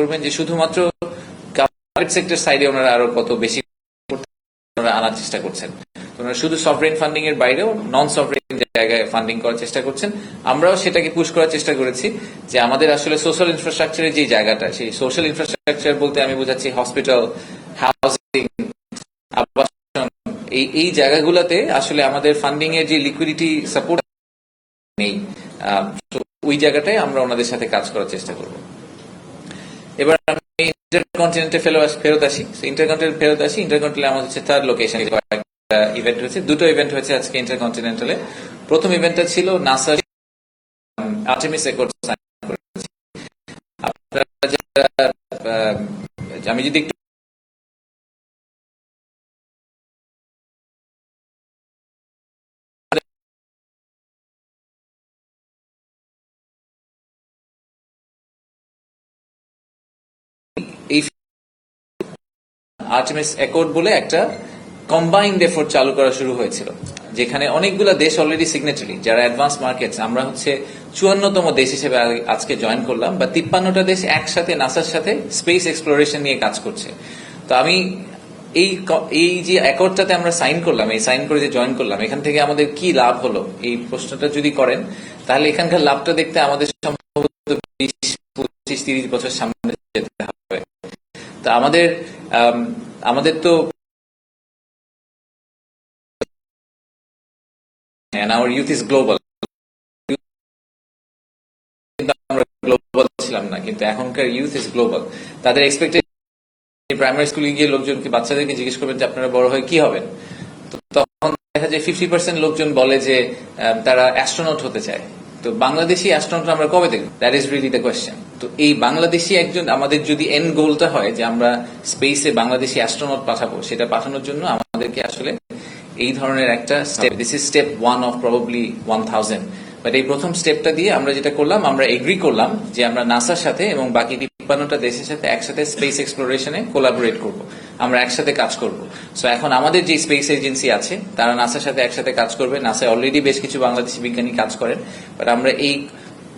করবেন যে শুধুমাত্র প্রাইভেট সেক্টর সাইডে ওনারা আরো কত বেশি আনার চেষ্টা করছেন। ওনারা শুধু সফরেন ফান্ডিং এর বাইরেও নন সফরেন জায়গায় ফান্ডিং করার চেষ্টা করছেন। আমরাও সেটাকে পুশ করার চেষ্টা করেছি যে আমাদের আসলে সোশ্যাল ইনফ্রাস্ট্রাকচারের যে জায়গাটা, সেই সোশ্যাল ইনফ্রাস্ট্রাকচার বলতে আমি বোঝাচ্ছি হসপিটাল, হাউজিং, আবাসন, এই জায়গাগুলোতে আসলে আমাদের ফান্ডিং এর যে লিকুইডিটি সাপোর্ট নেই, ওই জায়গাটায় আমরা ওনাদের সাথে কাজ করার চেষ্টা করব। এবার আমি ইন্টারকন্টিনেন্টে ফেরত আসি। ইন্টারকন্টিনেন্টালে আমাদের হচ্ছে থার্ড লোকেশন ইভেন্ট হয়েছে, দুটো ইভেন্ট হয়েছে আজকে ইন্টারকন্টিনেন্টালে। প্রথম ইভেন্টটা ছিল নাসা আর্টেমিস অ্যাকর্ড সাইন করেছে। আমি যদি একটু এই আর্টেমিস অ্যাকর্ড বলে একটা কম্বাইন্ড এফোর্ট চালু করা শুরু হয়েছিল, যেখানে অনেকগুলো দেশ অলরেডি সিগনেটারি, যারা অ্যাডভান্স মার্কেটস। আমরা হচ্ছে 54তম দেশ হিসেবে আজকে জয়েন করলাম, বা 53টা দেশ একসাথে নাসার সাথে স্পেস এক্সপ্লোরেশন নিয়ে কাজ করছে। তো আমি এই যে অ্যাকর্ডটাতে আমরা সাইন করলাম, এই সাইন করে যে জয়েন করলাম, এখান থেকে আমাদের কি লাভ হলো, এই প্রশ্নটা যদি করেন তাহলে এখানকার লাভটা দেখতে আমাদের সম্ভবত 20-25-30 বছর সামনে যেতে হবে। তা আমাদের তো and our youth is global, আমরা গ্লোবাল ছিলাম না, কিন্তু এখনকার ইউথ ইজ গ্লোবাল। তাদের এক্সপেকটেশন, প্রাইমারি স্কুলে গিয়ে লোকজনকে, বাচ্চাদেরকে জিজ্ঞেস করবেন যে আপনারা বড় হয়ে কি হবেন, তো তখন দেখা যায় 50% লোকজন বলে যে তারা অ্যাস্ট্রোনট হতে চায়। তো বাংলাদেশি অ্যাস্ট্রোনট আমরা কবে দেখব? That is really the question. তো এই বাংলাদেশি একজন, আমাদের যদি এন্ড গোলটা হয় যে আমরা স্পেসে বাংলাদেশি অ্যাস্ট্রোনট পাঠাবো, সেটা পাঠানোর জন্য আমাদেরকে আসলে এই ধরনের একটা step, this is step 1 of probably 1000। But এই প্রথম স্টেপটা দিয়ে আমরা যেটা করলাম, আমরা এগ্রি করলাম যে আমরা নাসার সাথে এবং বাকি 53টা দেশের সাথে একসাথে স্পেস এক্সপ্লোরেশনে কোলাবোরেট করব, আমরা একসাথে কাজ করব। সো এখন আমাদের যে স্পেস এজেন্সি আছে তারা নাসার সাথে একসাথে কাজ করবে। নাসায় অলরেডি বেশ কিছু বাংলাদেশি বিজ্ঞানী কাজ করেন, বাট আমরা এই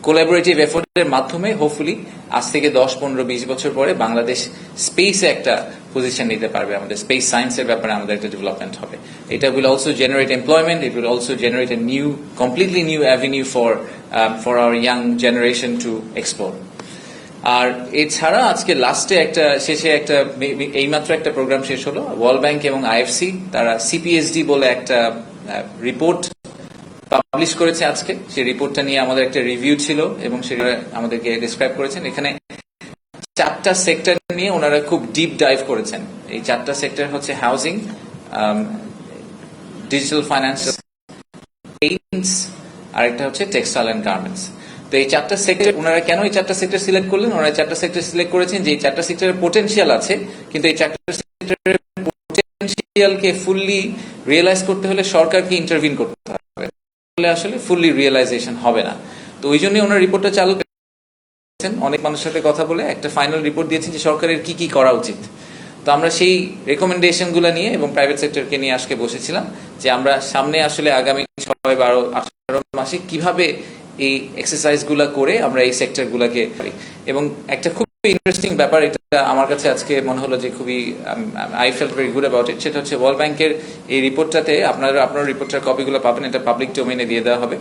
কোলাবোরেটিভ এফোর্টের মাধ্যমে হোপফুলি আজ থেকে 10-15-20 বছর পরে বাংলাদেশ স্পেসে একটা পজিশন নিতে পারবে। আমাদের স্পেস সায়েন্সের ব্যাপারে আমাদের একটা ডেভেলপমেন্ট হবে। এটা will also generate employment, it will also generate a completely new avenue for our young generation to explore. আর এছাড়া আজকে লাস্টে শেষে এইমাত্র একটা প্রোগ্রাম শেষ হলো, ওয়ার্ল্ড ব্যাংক এবং আইএফসি তারা সিপিএসডি বলে একটা রিপোর্ট পাবলিশ করেছে আজকে। সেই রিপোর্টটা নিয়ে আমাদের একটা রিভিউ ছিল এবং সেটা আমাদেরকে ডিসক্রাইব করেছেন। এখানে 4টা সেক্টর নিয়ে ওনারা খুব ডিপ ডাইভ করেছেন। এই 4টা সেক্টর হচ্ছে হাউজিং, ডিজিটাল ফাইন্যান্স, পেইন্টস, আরেকটা হচ্ছে টেক্সটাইল অ্যান্ড গার্মেন্টস। তো এই 4টা সেক্টর, ওনারা কেন এই 4টা সেক্টর সিলেক্ট করলেন? ওনারা 4টা সেক্টর সিলেক্ট করেছেন যে এই 4টা সেক্টরের পোটেনশিয়াল আছে, কিন্তু এই 4টা সেক্টরের পোটেনশিয়ালকে ফুললি রিয়েলাইজ করতে হলে সরকারকে ইন্টারভিন করতে হবে, আসলে ফুললি রিয়েলাইজেশন হবে না। তো ওই জন্য ওনার রিপোর্টটা চালু করেছেন, অনেক মানুষের সাথে কথা বলে একটা ফাইনাল রিপোর্ট দিয়েছেন যে সরকারের কি কি করা উচিত। তো আমরা সেই রেকমেন্ডেশন গুলা নিয়ে এবং প্রাইভেট সেক্টরকে নিয়ে আজকে বসেছিলাম যে আমরা সামনে আসলে আগামী 6-12-18 মাসে কিভাবে এই এক্সারসাইজ গুলা করে আমরা এই সেক্টর গুলাকে, এবং একটা খুব ইন্টারেস্টিং ব্যাপার, এটা আমার কাছে আজকে মনে হলো যে খুবই I felt very good about it, সেটা হচ্ছে ওয়ার্ল্ড ব্যাংকের এই রিপোর্টটাতে আপনার রিপোর্টটার কপিগুলো পাবেন, এটা পাবলিক ডোমেইনে দিয়ে দেওয়া হবে।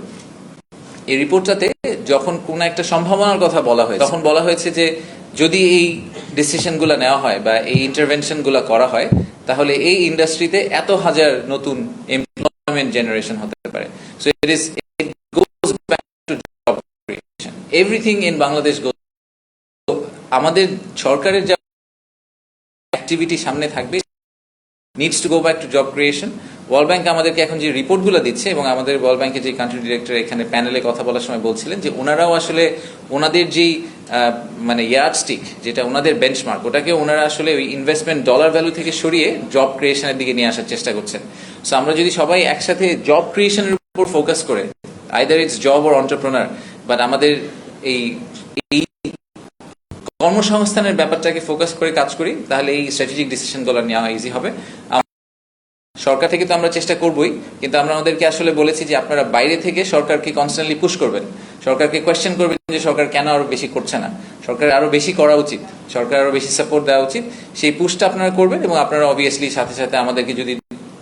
এই রিপোর্টটাতে যখন কোন একটা সম্ভাবনার কথা বলা হয়েছে, তখন বলা হয়েছে যে যদি এই ডিসিশন গুলা নেওয়া হয় বা এই ইন্টারভেনশন গুলা করা হয়, তাহলে এই ইন্ডাস্ট্রিতে এত হাজার নতুন এমপ্লয়মেন্ট জেনারেশন হতে পারে। So it goes back to job creation, everything in Bangladesh goes. আমাদের সরকারের যা অ্যাক্টিভিটি সামনে থাকবে needs to go back to job creation. World Bank আমাদেরকে এখন যে রিপোর্টগুলো দিচ্ছে, এবং আমাদের ওয়ার্ল্ড ব্যাংকের যে কান্ট্রি ডিরেক্টর এখানে প্যানেলে কথা বলার সময় বলছিলেন যে ওনারাও আসলে ওনাদের যেই মানে ইয়ার্ডস্টিক, যেটা ওনাদের বেঞ্চমার্ক, ওটাকে ওনারা আসলে ওই ইনভেস্টমেন্ট ডলার ভ্যালু থেকে সরিয়ে জব ক্রিয়েশনের দিকে নিয়ে আসার চেষ্টা করছেন। সো আমরা যদি সবাই একসাথে জব ক্রিয়েশনের উপর ফোকাস করে, either it's job or entrepreneur, but আমাদের এই কর্মসংস্থানের ব্যাপারটাকে ফোকাস করে কাজ করি, তাহলে এই স্ট্র্যাটেজিক ডিসিশনগুলো নেওয়া ইজি হবে। সরকার থেকে তো আমরা চেষ্টা করবই, কিন্তু আমরা আমাদেরকে আসলে বলেছি যে আপনারা বাইরে থেকে সরকারকে কনস্ট্যান্টলি পুশ করবেন। সরকারকে কোয়েশ্চেন করবেন যে সরকার কেন আরো বেশি করছে না, সরকার আরো বেশি করা উচিত, সরকার আরো বেশি সাপোর্ট দেওয়া উচিত। সেই পুশটা আপনারা করবেন এবং আপনারা অবভিয়াসলি সাথে সাথে আমাদেরকে যদি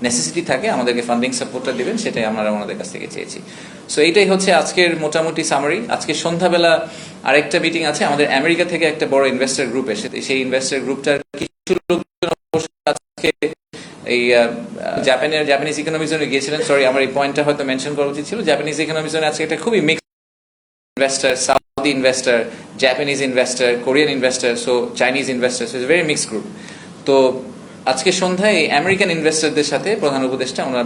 নেসেসিটি থাকে আমাদেরকে ফান্ডিং সাপোর্টটা দিবেন, সেটাই আমরা ওনাদের কাছ থেকে চেয়েছি। সো এইটাই হচ্ছে আজকের মোটামুটি সামারি। আজকে সন্ধ্যাবেলা আরেকটা মিটিং আছে, আমাদের আমেরিকা থেকে একটা বড় ইনভেস্টর গ্রুপ এসে, সেই ইনভেস্টর গ্রুপটার কিছু লোকজন আজকে এই জাপানিজ ইকোনমি জোনে গিয়েছিলেন। সরি, আমার এই পয়েন্টটা হয়তো মেনশন করা উচিত ছিল। জাপানিজ ইকোনমি জোনে আজকে একটা খুবই mixed investor, Saudi investor, Japanese investor, Korean investor, so Chinese investor, so it's very mixed group. তো আজকে সন্ধ্যায় আমেরিকান ইনভেস্টরদের সাথে প্রধান উপদেষ্টা ওনার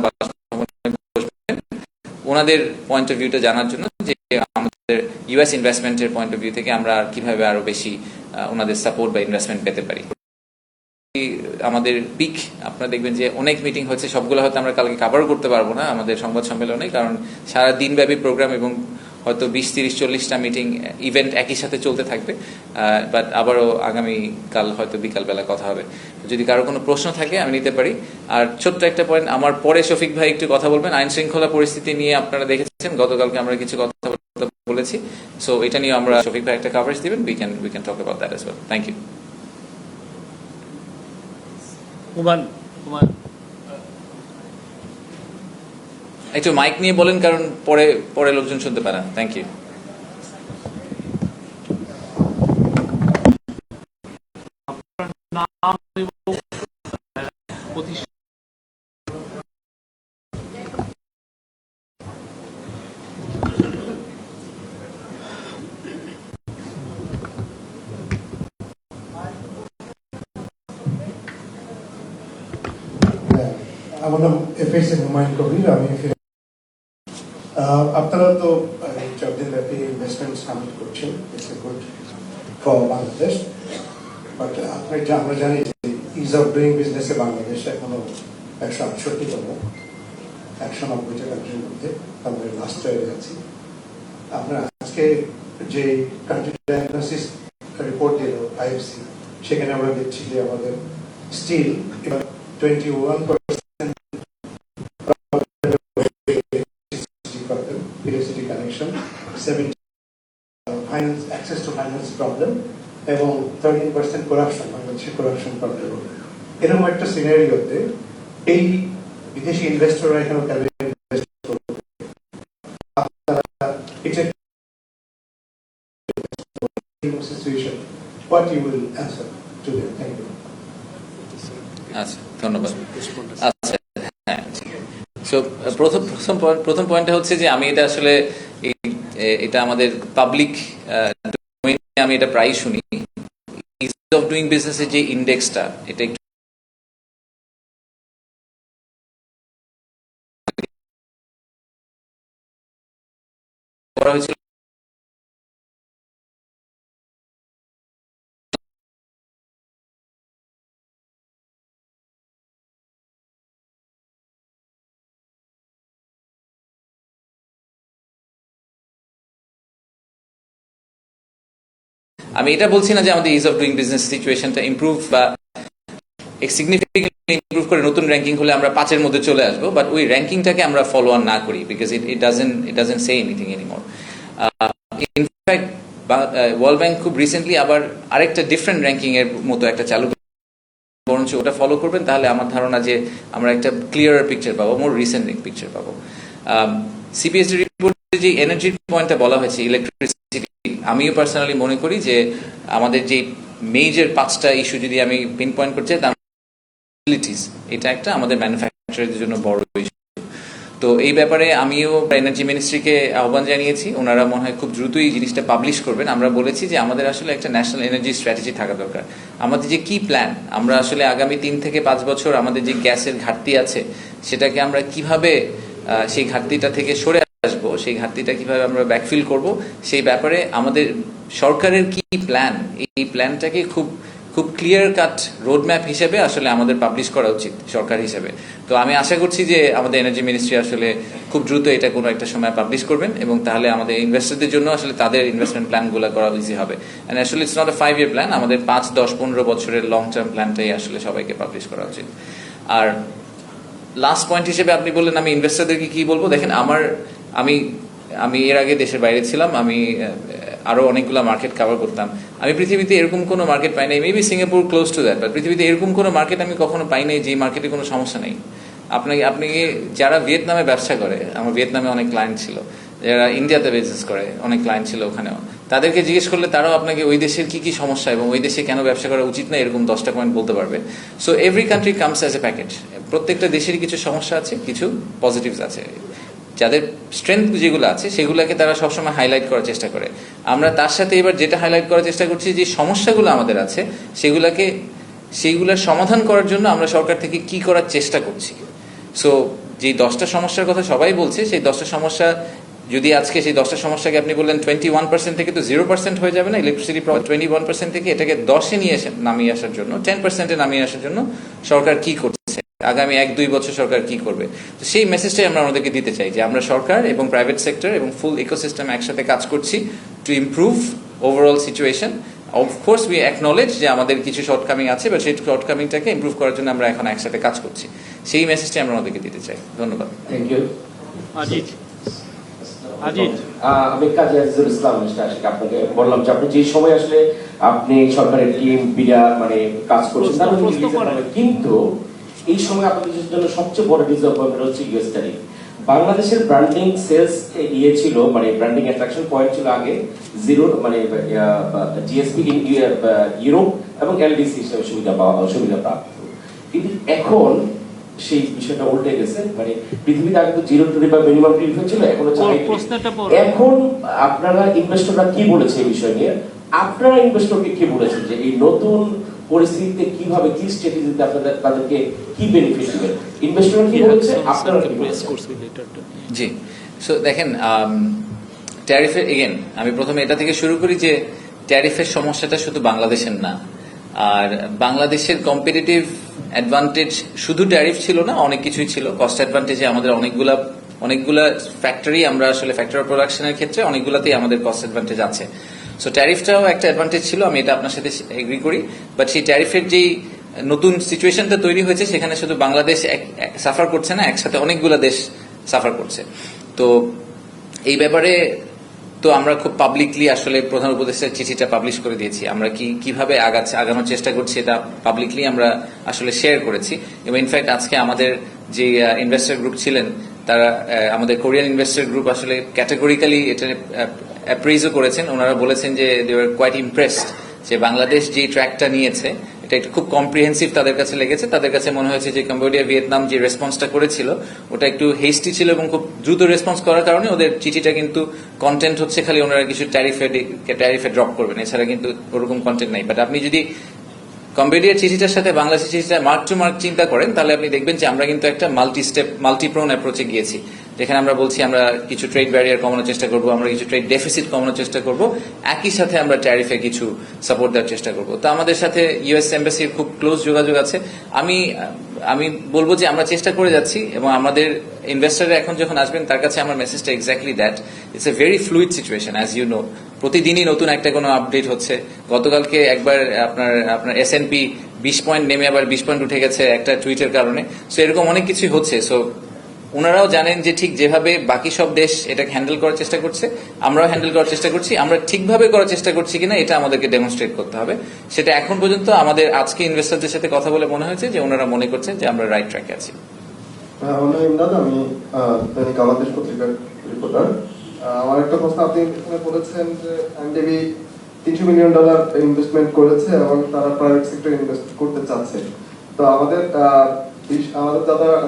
ওনাদের পয়েন্ট অফ ভিউটা জানার জন্য যে আমাদের ইউএস ইনভেস্টমেন্টের পয়েন্ট অফ ভিউ থেকে আমরা কিভাবে আরো বেশি ওনাদের সাপোর্ট বা ইনভেস্টমেন্ট পেতে পারি। আমাদের পিক আপনারা দেখবেন যে অনেক মিটিং হচ্ছে, সবগুলো হয়তো আমরা কালকে কভার করতে পারবো না আমাদের সংবাদ সম্মেলনে, কারণ সারা দিনব্যাপী প্রোগ্রাম এবং হয়তো 20-30-40টা মিটিং ইভেন্ট একই সাথে চলতে থাকবে। বাট আবারও আগামীকাল হয়তো বিকালবেলা কথা হবে। যদি কারো কোনো প্রশ্ন থাকে আমি নিতে পারি। আর ছোট্ট একটা পয়েন্ট, আমার পরে শফিক ভাই একটু কথা বলবেন। আইন শৃঙ্খলা পরিস্থিতি নিয়ে আপনারা দেখেছেন গতকালকে আমরা কিছু কথা বলেছি, সো এটা নিয়ে আমরা শফিক ভাই একটা কভারেজ দিবেন। We can talk about that as well. Thank you. একটু মাইক নিয়ে বলেন, কারণ পরে লোকজন শুনতে পারে না। Thank you. আমার নাম এফএস হুমায়ুন কবির। আমি আপনারা তো 4 দিন ব্যাপী ইনভেস্টমেন্ট সামিট করছেন, it's a good for Bangladesh. But আমরা জানি যে ইজ অফ ডুইং বিজনেসে বাংলাদেশ এখনো 168তম, 190টা কান্ট্রির মধ্যে আমরা লাস্ট ইয়ারে আছি। আমরা আজকে যে কান্ট্রি ডায়াগনোসিস রিপোর্ট দিল আইএফসি, সেখানে আমরা দেখছি যে আমাদের still 21% electricity connection, 70 finance access to finance problem, এবং 13% corruption, বাংলাদেশের corruption problem। এরকম একটা সিনারিওতে এই বিদেশি ইনভেস্টররা এখানে কেন ইনভেস্ট করবে? আপনারা এটা situation, what you will answer to them? Thank you. আচ্ছা, ধন্যবাদ। আচ্ছা, হ্যাঁ, সো প্রথম পয়েন্টটা হচ্ছে যে আমি এটা আসলে এটা আমাদের পাবলিক ডোমেইনে আমি এটা প্রায় শুনি, ইজ অফ ডুইং বিজনেসের যে ইন্ডেক্সটা, এটা একটু করা হয়েছিল আমি এটা বলছি না যে আমাদের ইজ অফ ডুইং বিজনেস সিচুয়েশনটা ইমপ্রুভ বা সিগনিফিকেন্টলি ইমপ্রুভ করে নতুন র্যাঙ্কিং হলে আমরা 5-এর মধ্যে চলে আসবো, বাট ওই র্যাঙ্কিংটাকে আমরা ফলো অন না করি, because it doesn't say anything anymore. In fact world bank খুব রিসেন্টলি আবার আরেকটা ডিফারেন্ট র্যাঙ্কিং এর মতো একটা চালু, বরঞ্চ ওটা ফলো করবেন, তাহলে আমার ধারণা যে আমরা একটা ক্লিয়ার পিকচার পাবো, মোর রিসেন্ট পিকচার পাবো। সিপিএসডি রিপোর্টে যে এনার্জির পয়েন্টটা বলা হয়েছে, ইলেকট্রিসিটি, আমিও পার্সোনালি মনে করি যে আমাদের যে মেজর 5টা ইস্যু যদি আমি পিন পয়েন্ট করতে চাই, এটা একটা আমাদের ম্যানুফ্যাকচারের জন্য বড় ইস্যু। তো এই ব্যাপারে আমিও এনার্জি মিনিস্ট্রিকে আহ্বান জানিয়েছি, ওনারা মনে হয় খুব দ্রুতই এই জিনিসটা পাবলিশ করবেন। আমরা বলেছি যে আমাদের আসলে একটা ন্যাশনাল এনার্জি স্ট্র্যাটেজি থাকা দরকার। আমাদের যে কি প্ল্যান, আমরা আসলে আগামী 3 থেকে 5 বছর আমাদের যে গ্যাসের ঘাটতি আছে, সেটাকে আমরা কিভাবে সেই ঘাটতিটা থেকে সরে আসবো, সেই ঘাটতিটা কিভাবে আমরা ব্যাকফিল করব, সেই ব্যাপারে আমাদের সরকারের কি প্ল্যান, এই প্ল্যানটাকে খুব ক্লিয়ার কাট রোডম্যাপ হিসেবে আসলে আমাদের পাবলিশ করা উচিত সরকার হিসেবে। তো আমি আশা করছি যে আমাদের এনার্জি মিনিস্ট্রি আসলে খুব দ্রুত এটা কোনো একটা সময় পাবলিশ করবেন, এবং তাহলে আমাদের ইনভেস্টরদের জন্য আসলে তাদের ইনভেস্টমেন্ট প্ল্যানগুলো করা ইজি হবে। অ্যান্ড আসলে it's not a 5-year plan, আমাদের 5, 10, 15 বছরের লং টার্ম প্ল্যানটাই আসলে সবাইকে পাবলিশ করা উচিত। আর লাস্ট পয়েন্ট হিসেবে আপনি বললেন আমি ইনভেস্টরদেরকে কি বলবো, দেখেন আমি আমি এর আগে দেশের বাইরে ছিলাম, আমি আরো অনেকগুলো মার্কেট কভার করতাম। আমি পৃথিবীতে এরকম কোনো মার্কেট পাই নাই, maybe Singapore close to that, but পৃথিবীতে এরকম কোনো মার্কেট আমি কখনো পাই নাই যে মার্কেটে কোনো সমস্যা নেই। আপনি যারা ভিয়েতনামে ব্যবসা করে, আমার ভিয়েতনামে অনেক ক্লায়েন্ট ছিল, যারা ইন্ডিয়াতে বিজনেস করে অনেক ক্লায়েন্ট ছিল ওখানেও, তাদেরকে জিজ্ঞেস করলে তারাও আপনাকে ওই দেশের কি কি সমস্যা এবং ওই দেশে কেন ব্যবসা করা উচিত না এরকম 10টা পয়েন্ট বলতে পারবে। So every country comes as a package. প্রত্যেকটা দেশেরই কিছু সমস্যা আছে, কিছু পজিটিভস আছে। যাদের স্ট্রেংথ যেগুলো আছে সেগুলোকে তারা সবসময় হাইলাইট করার চেষ্টা করে। আমরা তার সাথে এবার যেটা হাইলাইট করার চেষ্টা করছি, যে সমস্যাগুলো আমাদের আছে সেইগুলোর সমাধান করার জন্য আমরা সরকার থেকে কি করার চেষ্টা করছি। সো যে 10টা সমস্যার কথা সবাই বলছে, সেই 10টা সমস্যা যদি আজকে সেই 10টা সমস্যাকে আপনি বললেন 21% থেকে তো 0% হয়ে যাবে না ইলেকট্রিসিটি প্রবলেম, 21% থেকে এটাকে 10-এ নামিয়ে আসার জন্য, 10%-এ নামিয়ে আসার জন্য সরকার কি করছে, আগামী 1-2 বছর সরকার কি করবে। তো সেই মেসেজটাই আমরা আমাদেরকে দিতে চাই, যে আমরা সরকার এবং প্রাইভেট সেক্টর এবং ফুল ইকোসিস্টেম একসাথে কাজ করছি to improve overall situation. Of course we acknowledge যে আমাদের কিছু শর্টকামিং আছে, বা সেই শর্টকামিংটাকে ইমপ্রুভ করার জন্য আমরা এখন একসাথে কাজ করছি। সেই মেসেজটাই আমরা আমাদেরকে দিতে চাই। ধন্যবাদ। Thank you. আজিজ আমি কাজী আজিজুল ইসলাম আপনাকে বললাম যে আপনি যে সময় আসলে আপনি সরকারের টিম মানে কাজ করছেন, কিন্তু এই সময় আপনাদের জন্য সবচেয়ে বড় ডিসঅ্যাপয়েন্টমেন্ট হচ্ছে ইউএস ট্যারিফ। বাংলাদেশের ব্র্যান্ডিং সেলস ছিল, মানে ব্র্যান্ডিং অ্যাট্রাকশন পয়েন্ট ছিল আগে 0, মানে জিএসপি ইন ইউরোপ এবং এলডিসি হিসেবে সুবিধা প্রাপ্ত। কিন্তু এখন সেই বিষয়টা উল্টে গেছে, মানে পৃথিবীতে আগে তো 0 ট্যারিফ বা মিনিমাম ট্যারিফ ছিল, এখন এখন আপনারা ইনভেস্টররা কি বলেছে এই বিষয় নিয়ে, আপনারা ইনভেস্টরকে কি বলেছেন যে এই নতুন পরিস্থিতিতে কিভাবে, কি স্ট্র্যাটেজিতে আপনাদের তাদেরকে কি বেনিফিট দিবেন, ইনভেস্টররা কি বলেছে, আপনারা কি বলেছেন? জি, সো দেখেন, ট্যারিফের এগেন আমি প্রথমে এটা থেকে শুরু করি যে ট্যারিফের সমস্যাটা শুধু বাংলাদেশের না, আর বাংলাদেশের কম্পিটিটিভ অ্যাডভান্টেজ শুধু ট্যারিফ ছিল না, অনেক কিছুই ছিল। কস্ট অ্যাডভান্টেজে আমাদের অনেকগুলা ফ্যাক্টরি, আমরা আসলে ফ্যাক্টরি অফ প্রোডাকশনের ক্ষেত্রে অনেকগুলাতেই আমাদের কস্ট অ্যাডভান্টেজ আছে। সো ট্যারিফটাও একটা অ্যাডভান্টেজ ছিল, আমি এটা আপনার সাথে এগ্রি করি। বাট সেই ট্যারিফের যেই নতুন সিচুয়েশনটা তৈরি হয়েছে, সেখানে শুধু বাংলাদেশ সাফার করছে না, একসাথে অনেকগুলো দেশ সাফার করছে। তো এই ব্যাপারে তো আমরা খুব পাবলিকলি আসলে প্রধান উপদেষ্টার চিঠিটা পাবলিশ করে দিয়েছি। আমরা কিভাবে আগানোর চেষ্টা করছি এটা পাবলিকলি আমরা আসলে শেয়ার করেছি। এবং ইনফ্যাক্ট আজকে আমাদের যে ইনভেস্টর গ্রুপ ছিলেন, তারা আমাদের কোরিয়ান ইনভেস্টর গ্রুপ আসলে ক্যাটেগরিক্যালি এটা অ্যাপ্রেইজও করেছেন। ওনারা বলেছেন যে দে আর কোয়াইট ইমপ্রেসড যে বাংলাদেশ যে ট্র্যাকটা নিয়েছে এটা একটু খুব কম্প্রিহেন্সিভ তাদের কাছে লেগেছে। তাদের কাছে মনে হয়েছে যে কম্বোডিয়া, ভিয়েতনাম যে রেসপন্সটা করেছিল ওটা একটু হেস্টি ছিল এবং খুব দ্রুত রেসপন্স করার কারণে ওদের চিঠিটা কিন্তু কন্টেন্ট হচ্ছে খালি ওনারা কিছু ট্যারিফে ড্রপ করবেন, এছাড়া কিন্তু ওরকম কন্টেন্ট নাই। বাট আপনি যদি কম্বোডিয়ার চিঠিটার সাথে বাংলাদেশের চিঠিটা মার্ক টু মার্ক চিন্তা করেন, তাহলে আপনি দেখবেন যে আমরা কিন্তু একটা মাল্টিপ্রোন অ্যাপ্রোচে গিয়েছি, যেখানে আমরা বলছি আমরা কিছু ট্রেড ব্যারিয়ার কমানোর চেষ্টা করব, আমরা কিছু ট্রেড ডেফিসিট কমানোর চেষ্টা করব, একই সাথে আমরা ট্যারিফে কিছু সাপোর্ট দেওয়ার চেষ্টা করব। তো আমাদের সাথে ইউএস এম্বাসির খুব ক্লোজ যোগাযোগ আছে। আমি বলবো যে আমরা চেষ্টা করে যাচ্ছি, এবং আমাদের ইনভেস্টাররা এখন যখন আসবেন তার কাছে আমার মেসেজটা exactly that, it's a very fluid situation as you know. প্রতিদিনই নতুন একটা কোনো আপডেট হচ্ছে। গতকালকে একবার আপনার S&P 20 পয়েন্ট নেমে আবার 20 পয়েন্ট উঠে গেছে একটা টুইটের কারণে। সো এরকম অনেক কিছুই হচ্ছে। সো ওনারাও জানেন যে ঠিক যেভাবে বাকি সব দেশ এটাকে হ্যান্ডেল করার চেষ্টা করছে, আমরাও হ্যান্ডেল করার চেষ্টা করছি। আমরা ঠিকভাবে করার চেষ্টা করছি কিনা এটা আমাদেরকে ডেমনস্ট্রেট করতে হবে। সেটা এখন পর্যন্ত আমাদের আজকে ইনভেস্টরদের সাথে কথা বলে মনে হয়েছে যে ওনারা মনে করছেন যে আমরা রাইট ট্র্যাকে আছি। আমি দৈনিক আমাদের পত্রিকার রিপোর্টার। আমার একটা প্রশ্ন, আপনি বলেছেন যে এনডিবি $300 মিলিয়ন ইনভেস্টমেন্ট করেছে এবং তারা প্রাইভেট সেক্টর ইনভেস্ট করতে চাচ্ছে। তো আমাদের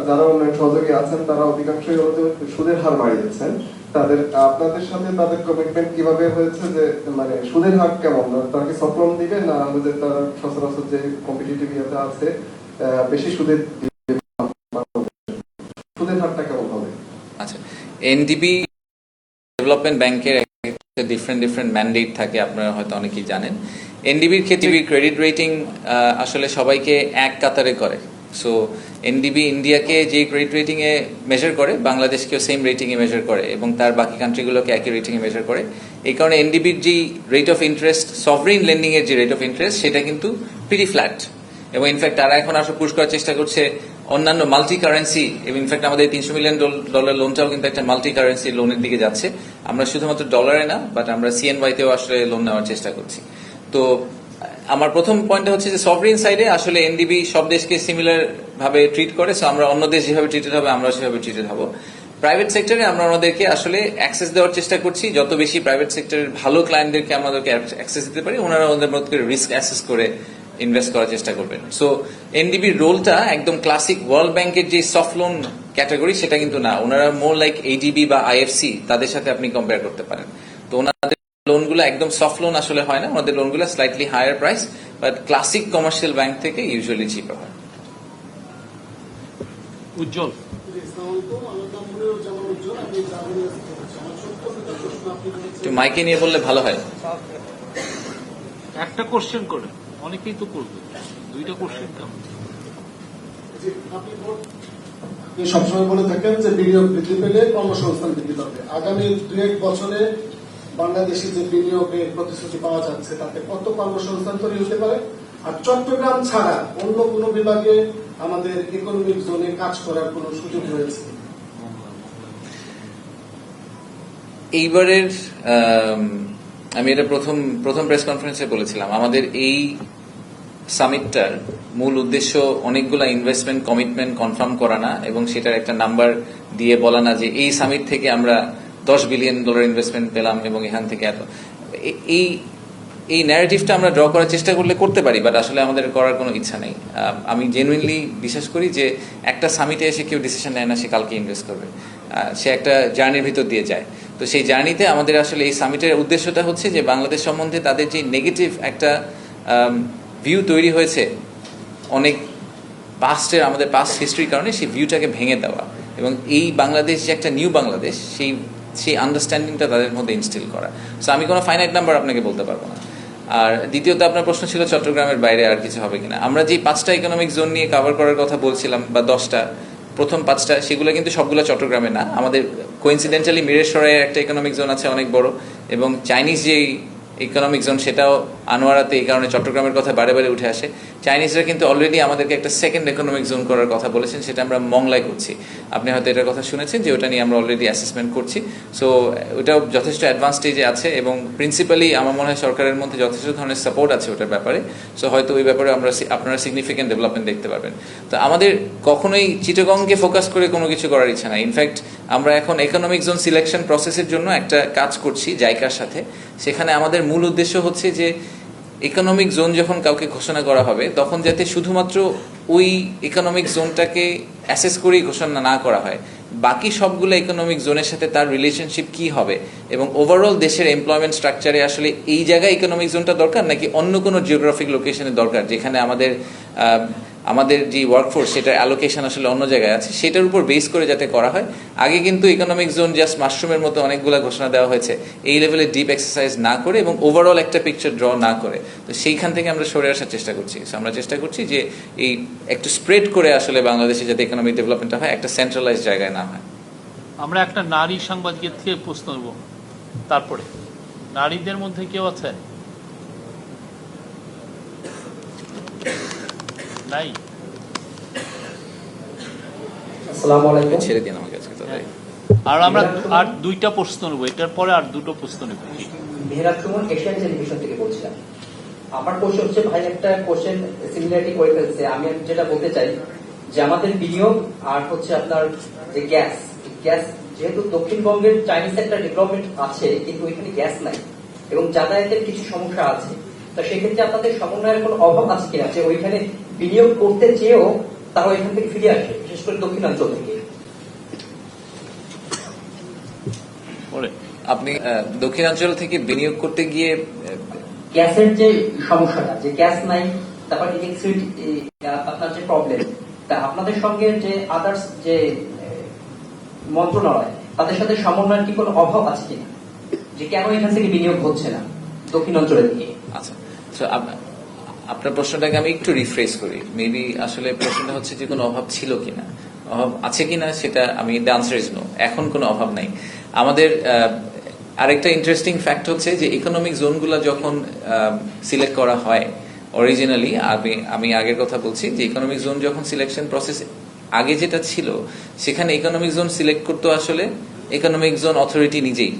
যারা উন্নয়ন সহযোগী আছেন তারা অধিকাংশই সুদের হার বাড়িয়েছেন। আপনাদের সাথে তাদের কমিটমেন্ট কিভাবে হয়েছে, যে মানে সুদের হার কেমন, তারা কি সফট লোন দিবে না আমাদের তারা সচরাচর যে কম্পিটিটিভ ইয়েতে আছে বেশি সুদের হারটা কেমন হবে? আচ্ছা, এনডিবি ডেভেলপমেন্ট ব্যাংকের ডিফারেন্ট ম্যান্ডেট থাকে, আপনারা হয়তো অনেকেই জানেন। এনডিবির ক্ষেত্রে ক্রেডিট রেটিং আসলে সবাইকে এক কাতারে করে। সো এনডিবি ইন্ডিয়াকে যে ক্রেডিট রেটিং এ মেজার করে, বাংলাদেশকেও সেম রেটিং এ মেজার করে এবং তার বাকি কান্ট্রিগুলোকে একই রেটিং এ মেজার করে। এই কারণে এনডিবির যে rate of interest, sovereign lending এর যে রেট অফ ইন্টারেস্ট, সেটা কিন্তু প্রিটি ফ্ল্যাট। এবং ইনফ্যাক্ট তারা এখন আসলে পুশ করার চেষ্টা করছে অন্যান্য মাল্টি কারেন্সি, ইনফ্যাক্ট আমাদের $300 মিলিয়ন লোনটাও কিন্তু একটা মাল্টি কারেন্সি লোনের দিকে যাচ্ছে। আমরা শুধুমাত্র ডলারে না, বাট আমরা CNY তেও আসলে লোন নেওয়ার চেষ্টা করছি। তো আমার প্রথম পয়েন্টটা হচ্ছে যে সভরিন সাইডে আসলে এনডিবি সব দেশকে সিমিলার ভাবে ট্রিট করে, সো আমরা অন্য দেশ যেভাবে ট্রিটেড হবে আমরা সেভাবে ট্রিটেড হব। প্রাইভেট সেক্টরে আমরা ওনাদেরকে আসলে অ্যাক্সেস দেওয়ার চেষ্টা করছি, যত বেশি প্রাইভেট সেক্টরের ভালো ক্লায়েন্টদেরকে আমাদেরকে অ্যাক্সেস দিতে পারি, ওনারা ওদের মধ্যে রিস্ক অ্যাসেস করে ইনভেস্ট করার চেষ্টা করবেন। সো এনডিবির রোলটা একদম ক্লাসিক ওয়ার্ল্ড ব্যাংকের যে সফট লোন ক্যাটাগরি সেটা কিন্তু না, ওনারা মোর লাইক ADB বা IFC, তাদের সাথে আপনি কম্পেয়ার করতে পারেন। তো ওনাদের লোনগুলো একদম সফট লোন আসলে হয় না, ওনাদের লোনগুলো slightly higher price, but classic commercial bank থেকে ইউজুয়ালি চিপার হয়। উজ্জ্বল, একটু মাইকে নিয়ে বললে ভালো হয়। একটা কোশ্চেন করে, অনেকেই তো করবে, দুইটা কোশ্চেন কেমন? আপনি সবসময় বলে থাকেন যে বিনিয়োগ বৃদ্ধি পেলে কর্মসংস্থান বৃদ্ধি পাবে। আগামী 2-1 বছরে বাংলাদেশে যে বিনিয়োগের প্রতিশ্রুতি পাওয়া যাচ্ছে তাতে কত কর্মসংস্থান তৈরি হতে পারে? আর চট্টগ্রাম ছাড়া অন্য কোন বিভাগে আমাদের ইকোনমিক জোনে কাজ করার কোন সুযোগ রয়েছে? এইবারের আমি এটা প্রথম প্রেস কনফারেন্সে বলেছিলাম, আমাদের এই সামিটটার মূল উদ্দেশ্য অনেকগুলা ইনভেস্টমেন্ট কমিটমেন্ট কনফার্ম করা না, এবং সেটার একটা নাম্বার দিয়ে বলা না যে এই সামিট থেকে আমরা $10 বিলিয়ন ইনভেস্টমেন্ট পেলাম এবং এখান থেকে এত। এই ন্যারেটিভটা আমরা ড্র করার চেষ্টা করলে করতে পারি, বাট আসলে আমাদের করার কোনো ইচ্ছা নেই। আমি জেনুইনলি বিশ্বাস করি যে একটা সামিটে এসে কেউ ডিসিশন নেয় না সে কালকে ইনভেস্ট করবে, সে একটা জার্নির ভিতর দিয়ে যায়। তো সেই জার্নিতে আমাদের আসলে এই সামিটের উদ্দেশ্যটা হচ্ছে যে বাংলাদেশ সম্বন্ধে তাদের যে নেগেটিভ একটা ভিউ তৈরি হয়েছে অনেক পাস্টের, আমাদের পাস্ট হিস্ট্রির কারণে, সেই ভিউটাকে ভেঙে দেওয়া এবং এই বাংলাদেশ যে একটা নিউ বাংলাদেশ সেই আন্ডারস্ট্যান্ডিংটা তাদের মধ্যে ইনস্টিল করা। সো আমি কোনো ফাইনাইট নাম্বার আপনাকে বলতে পারবো না। আর দ্বিতীয়ত আপনার প্রশ্ন ছিল চট্টগ্রামের বাইরে আর কিছু হবে কিনা। আমরা যে 5টা ইকোনমিক জোন নিয়ে কভার করার কথা বলছিলাম, বা 10টা, প্রথম 5টা সেগুলো কিন্তু সবগুলো চট্টগ্রামে না। আমাদের কোইন্সিডেন্টালি মিরেশ্বরের একটা ইকোনমিক জোন আছে অনেক বড়, এবং চাইনিজ যে ইকোনমিক জোন সেটাও আনোয়ারাতে, এই কারণে চট্টগ্রামের কথা বারে বারে উঠে আসে। চাইনিজরা কিন্তু অলরেডি আমাদেরকে একটা সেকেন্ড ইকোনমিক জোন করার কথা বলেছেন, সেটা আমরা মংলায় করছি। আপনি হয়তো এটার কথা শুনেছেন যে ওটা নিয়ে আমরা অলরেডি অ্যাসেসমেন্ট করছি। সো ওটাও যথেষ্ট অ্যাডভান্স স্টেজে আছে, এবং প্রিন্সিপালি আমার মনে হয় সরকারের মধ্যে যথেষ্ট ধরনের সাপোর্ট আছে ওটার ব্যাপারে। সো হয়তো ওই ব্যাপারে আপনারা সিগনিফিকেন্ট ডেভেলপমেন্ট দেখতে পারবেন। তো আমাদের কখনোই চিটাগংকে ফোকাস করে কোনো কিছু করার ইচ্ছা নাই। ইনফ্যাক্ট আমরা এখন ইকোনমিক জোন সিলেকশন প্রসেসের জন্য একটা কাজ করছি জাইকার সাথে। সেখানে আমাদের মূল উদ্দেশ্য হচ্ছে যে ইকোনমিক জোন যখন কাউকে ঘোষণা করা হবে, তখন যাতে শুধুমাত্র ওই ইকোনমিক জোনটাকে অ্যাসেস করেই ঘোষণা না করা হয়, বাকি সবগুলো ইকোনমিক জোনের সাথে তার রিলেশনশিপ কি হবে, এবং ওভারঅল দেশের এমপ্লয়মেন্ট স্ট্রাকচারে আসলে এই জায়গায় ইকোনমিক জোনটা দরকার নাকি অন্য কোনো জিওগ্রাফিক লোকেশনে দরকার, যেখানে আমাদের যে ওয়ার্কফোর্স সেটার অ্যালোকেশন আসলে অন্য জায়গায় আছে, সেটার উপর বেস করে যাতে করা হয়। আগে কিন্তু ইকোনমিক জোন জাস্ট মাশরুমের মতো অনেকগুলো ঘোষণা দেওয়া হয়েছে, এই লেভেলে ডিপ এক্সারসাইজ না করে এবং ওভারঅল একটা পিকচার ড্র না করে। তো সেইখান থেকে আমরা সরে আসার চেষ্টা করছি। আমরা চেষ্টা করছি যে এই একটু স্প্রেড করে আসলে বাংলাদেশে যাতে ইকোনমিক ডেভেলপমেন্টটা হয়, একটা সেন্ট্রালাইজ জায়গায় না হয়। আমরা একটা নারী সাংবাদিকের থেকে প্রশ্ন নেব, তারপরে নারীদের মধ্যে কেউ আছে? নাই? আসসালামু আলাইকুম। ছেড়ে দিন আমাকে আজকে তাহলে। আর আমরা আর দুইটা প্রশ্ন নেব, এটার পরে আর দুটো প্রশ্ন নেব। মেহরাব সুমন, এশিয়ান টেলিভিশন থেকে বলছিলাম। আমার কোশ্চেন হচ্ছে, ভাই একটা কোশ্চেন সিমিলারিটি করে ফেলছে। আমি যেটা বলতে চাই যে আমাদের বিনিয়োগ আর হচ্ছে আপনার যে গ্যাস, যেহেতু দক্ষিণবঙ্গের চাইনিজ একটা ডেভেলপমেন্ট আছে, কিন্তু ওইখানে গ্যাস নাই এবং যাতায়াতের কিছু সমস্যা আছে। তো সেক্ষেত্রে আপনাদের সমন্বয়ের কোনো অভাব আছে কিনা, যে ওইখানে বিনিয়োগ করতে চেয়েও তারা ওইখান থেকে ফিরে আসে, বিশেষ করে দক্ষিণাঞ্চল থেকে? আপনি দক্ষিণাঞ্চল থেকে বিনিয়োগ করতে গিয়ে গ্যাসের যে সমস্যাটা, যে গ্যাস নাই, তারপর আপনার যে প্রবলেম, তা আপনাদের সঙ্গে যে আদার্স যে মন্ত্রণালয়, তাদের সাথে সমন্বয়ের কি কোনো অভাব আছে কিনা, যে কেন এখান থেকে বিনিয়োগ হচ্ছে না দক্ষিণাঞ্চলের দিকে? আচ্ছা, আপনার প্রশ্নটাকে আমি একটু রিফ্রেশ করি। মেবি আসলে প্রশ্নটা হচ্ছে যে কোনো অভাব ছিল কিনা, অভাব আছে কিনা, সেটা আমি দ্য আনসার ইজ নো। এখন কোনো অভাব নাই আমাদের। আরেকটা ইন্টারেস্টিং ফ্যাক্ট হচ্ছে যে ইকোনমিক জোনগুলো যখন সিলেক্ট করা হয় অরিজিনালি, আমি আগের কথা বলছি যে ইকোনমিক জোন যখন সিলেকশন প্রসেস আগে যেটা ছিল সেখানে ইকোনমিক জোন সিলেক্ট করতো আসলে ইকোনমিক জোন অথরিটি নিজেই,